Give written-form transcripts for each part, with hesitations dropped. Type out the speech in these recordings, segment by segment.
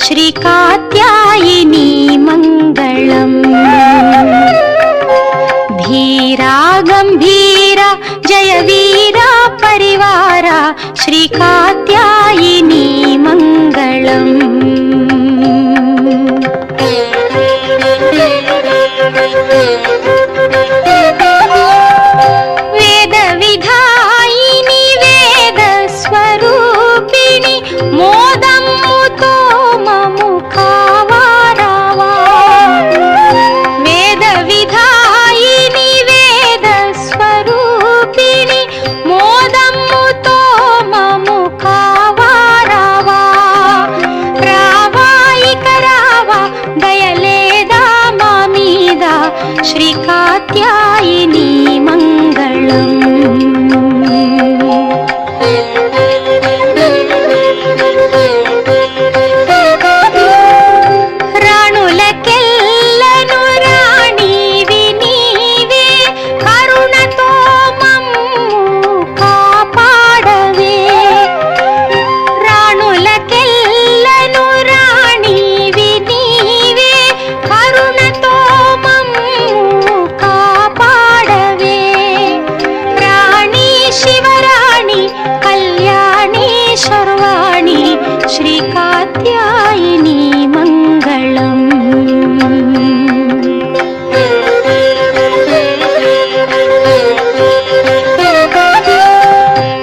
श्रीकात्यायिनी मङ्गलम्। धीरा गम्भीरा जय वीरा परिवारा श्रीकात्यायिनी मङ्गलम्। वेद विधायिनी वेद स्वरूपिणी मोदम्मुतो ममुखावारावा। वेद विधायिनी वेद स्वरूपिणी मोदम्मुतो ममुखावारावा। रावाइक रावा दयलेदा मामीदा श्रीकात्यायिनी मङ्गलम्। రాణులకెల్లను రాణివి నీవే కరుణతో మమ్ము కాపాడవే। రాణులకెల్లను రాణివి నీవే కరుణతో మమ్ము కాపాడవే। రాణి శివరాణి కళ్యాణి శర్వాణి శ్రీకాత్యాయినీ మంగళం।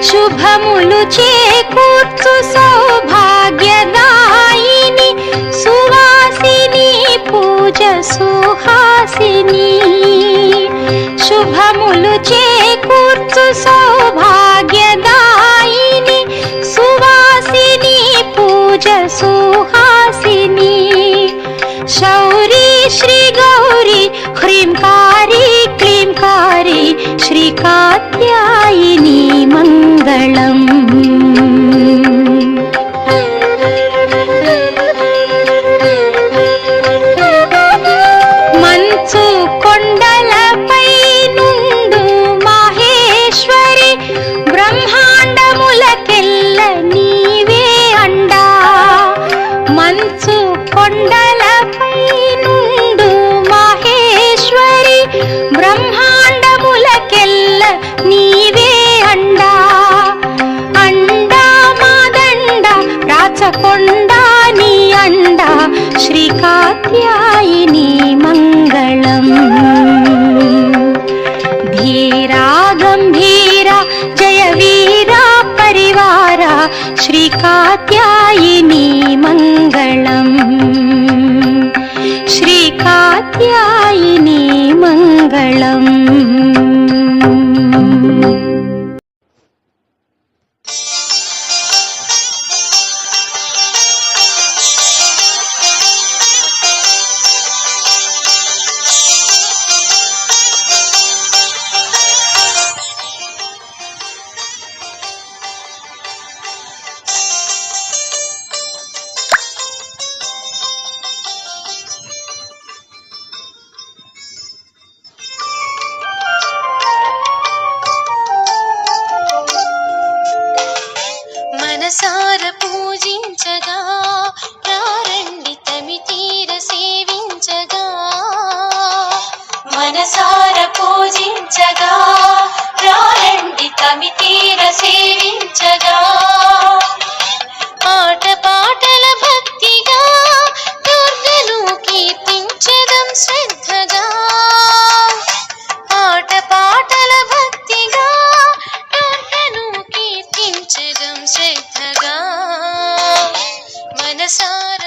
శుభములు చేకూర్చు సౌభాగ్యదాయిని సువాసిని పూజ సుహాసిని। శుభములు చేకూర్చు సౌభాగ్యదాయిని సువాసిని పూజ సుహాసిని। శౌరీ శ్రీ గౌరీ హ్రీంకారీ క్లీంకారీ శ్రీకాత్యాయినీ మంగళం। మంచు కొండలపై నుండు మహేశ్వరి బ్రహ్మాండములకెల్ల నీవే అండా। మంచు కొండలపై నుండు మహేశ్వరి బ్రహ్మాండములకెల్ల నీవే అండా। అండా మాదండ రాచకొండ నీ అండ శ్రీకాత్యాయినీ మంగళం। धीरा गम्भीरा जय वीरा परिवारा श्रीकात्यायिनी मङ्गलम्। श्रीकात्यायिनी मङ्गलम्। మనసార పూజించగా రారండి తమితీర సేవించగా। మనసార పూజించగా రారండి తమితీర సేవించగా। ఆట పాటల భక్తిగా దుర్గను కీర్తించెదం శ్రద్ధగా। ఆట పాటల భక్తిగా దుర్గను కీర్తించెదం శ్రద్ధగా। మనసార